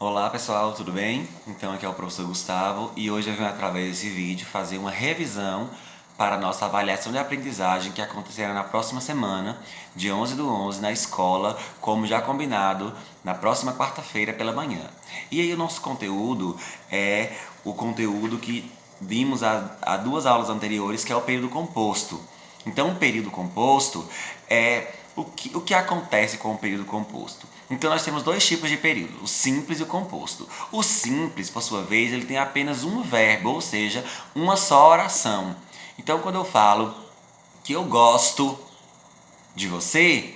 Olá pessoal, tudo bem? Então aqui é o professor Gustavo e hoje eu venho através desse vídeo fazer uma revisão para a nossa avaliação de aprendizagem que acontecerá na próxima semana, dia 11/11, na escola, como já combinado, na próxima quarta-feira pela manhã. E aí o nosso conteúdo é o conteúdo que vimos há duas aulas anteriores, que é o período composto. Então o período composto é o que acontece com o período composto. Então nós temos dois tipos de período, o simples e o composto. O simples, por sua vez, ele tem apenas um verbo, ou seja, uma só oração. Então quando eu falo que eu gosto de você,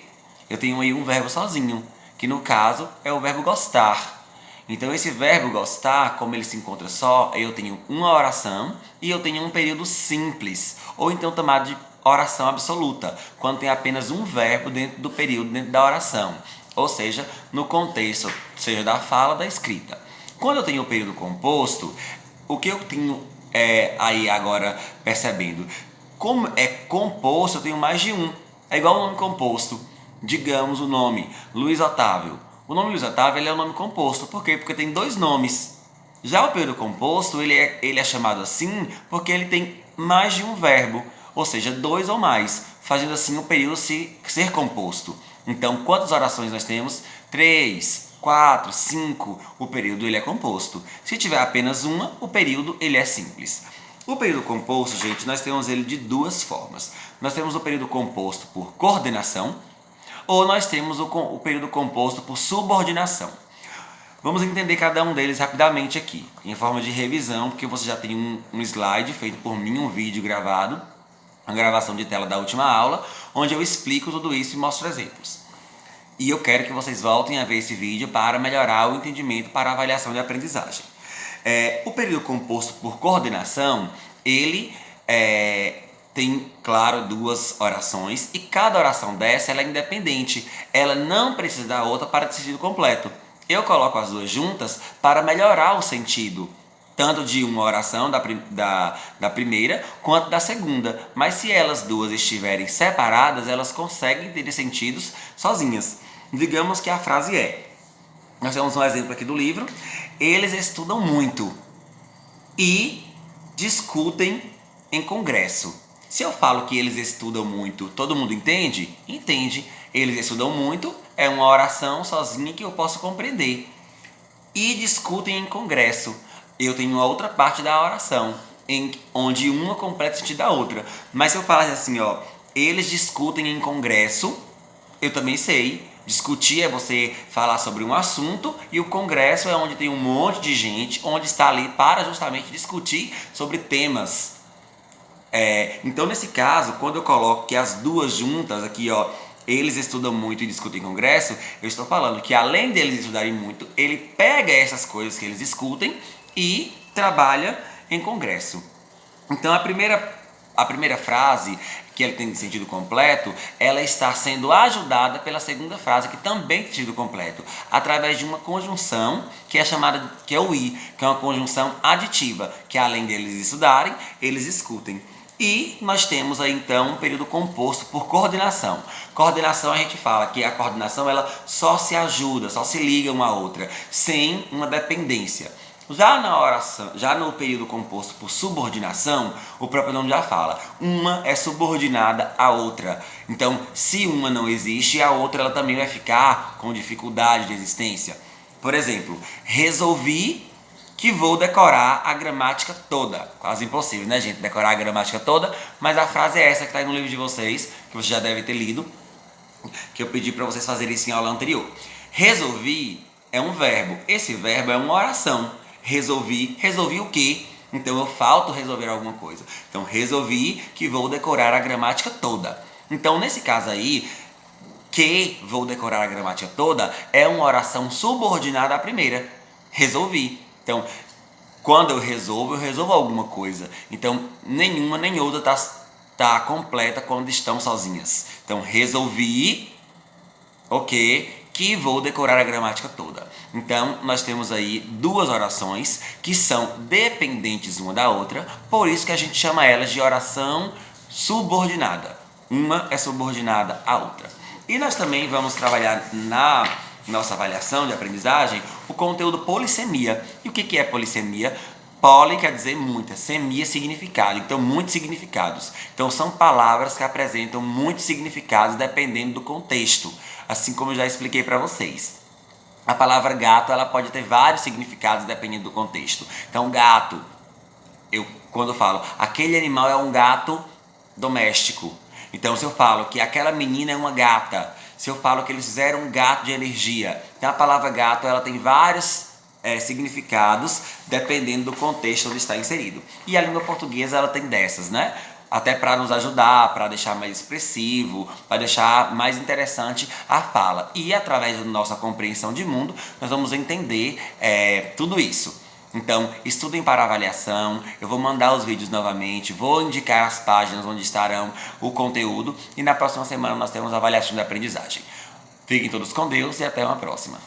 eu tenho aí um verbo sozinho, que no caso é o verbo gostar. Então esse verbo gostar, como ele se encontra só, eu tenho uma oração e eu tenho um período simples, ou então chamado de oração absoluta, quando tem apenas um verbo dentro do período, dentro da oração, ou seja, no contexto, seja da fala ou da escrita. Quando eu tenho o período composto, o que eu tenho aí agora percebendo? Como é composto, eu tenho mais de um. É igual o nome composto. Digamos o nome Luiz Otávio. O nome Luiz Otávio ele é um nome composto. Por quê? Porque tem dois nomes. Já o período composto ele é chamado assim porque ele tem mais de um verbo, ou seja, dois ou mais, fazendo assim o período ser composto. Então, quantas orações nós temos? 3, 4, 5. O período ele é composto. Se tiver apenas uma, o período ele é simples. O período composto, gente, nós temos ele de duas formas. Nós temos o período composto por coordenação ou nós temos o período composto por subordinação. Vamos entender cada um deles rapidamente aqui, em forma de revisão, porque você já tem um slide feito por mim, um vídeo gravado, uma gravação de tela da última aula, onde eu explico tudo isso e mostro exemplos. E eu quero que vocês voltem a ver esse vídeo para melhorar o entendimento para a avaliação de aprendizagem. O período composto por coordenação, ele tem, claro, duas orações e cada oração dessa ela é independente. Ela não precisa da outra para ter sentido completo. Eu coloco as duas juntas para melhorar o sentido, tanto de uma oração da primeira quanto da segunda. Mas se elas duas estiverem separadas, elas conseguem ter sentidos sozinhas. Digamos que a frase é: nós temos um exemplo aqui do livro. Eles estudam muito e discutem em congresso. Se eu falo que eles estudam muito, todo mundo entende? Entende. Eles estudam muito é uma oração sozinha que eu posso compreender. E discutem em congresso. Eu tenho a outra parte da oração, onde uma completa o sentido da outra. Mas se eu falasse assim, ó, eles discutem em congresso, eu também sei. Discutir é você falar sobre um assunto e o congresso é onde tem um monte de gente, onde está ali para justamente discutir sobre temas. Então, nesse caso, quando eu coloco que as duas juntas aqui, ó, eles estudam muito e discutem em congresso, eu estou falando que além deles estudarem muito, ele pega essas coisas que eles discutem e trabalha em congresso. Então, a primeira frase, que ela tem sentido completo, ela está sendo ajudada pela segunda frase, que também tem sentido completo, através de uma conjunção que é chamada, que é o i, que é uma conjunção aditiva, que além deles estudarem, eles escutem. E nós temos aí então um período composto por coordenação. Coordenação, a gente fala que a coordenação ela só se ajuda, só se liga uma à outra, sem uma dependência. Já na oração, já no período composto por subordinação, o próprio nome já fala, uma é subordinada à outra. Então, se uma não existe, a outra ela também vai ficar com dificuldade de existência. Por exemplo, resolvi que vou decorar a gramática toda. Quase impossível, né, gente? Decorar a gramática toda, mas a frase é essa que está aí no livro de vocês, que você já deve ter lido, que eu pedi para vocês fazerem isso em aula anterior. Resolvi é um verbo, esse verbo é uma oração. Resolvi o quê? Então eu falto resolver alguma coisa. Então resolvi que vou decorar a gramática toda. Então nesse caso aí, que vou decorar a gramática toda é uma oração subordinada à primeira. Resolvi. Então, quando eu resolvo alguma coisa. Então, nenhuma nem outra tá completa quando estão sozinhas. Então, resolvi, ok, que vou decorar a gramática toda. Então, nós temos aí duas orações que são dependentes uma da outra, por isso que a gente chama elas de oração subordinada. Uma é subordinada à outra. E nós também vamos trabalhar na nossa avaliação de aprendizagem o conteúdo polissemia. E o que é polissemia? Poli quer dizer muita, semia significado, então muitos significados. Então são palavras que apresentam muitos significados dependendo do contexto, assim como eu já expliquei para vocês. A palavra gato, ela pode ter vários significados dependendo do contexto. Então gato, quando eu falo, aquele animal é um gato doméstico. Então se eu falo que aquela menina é uma gata, se eu falo que eles fizeram um gato de energia. Então a palavra gato, ela tem vários significados dependendo do contexto onde está inserido. E a língua portuguesa, ela tem dessas, né? Até para nos ajudar, para deixar mais expressivo, para deixar mais interessante a fala. E através da nossa compreensão de mundo, nós vamos entender tudo isso. Então, estudem para avaliação, eu vou mandar os vídeos novamente, vou indicar as páginas onde estarão o conteúdo e na próxima semana nós temos a avaliação de aprendizagem. Fiquem todos com Deus e até uma próxima.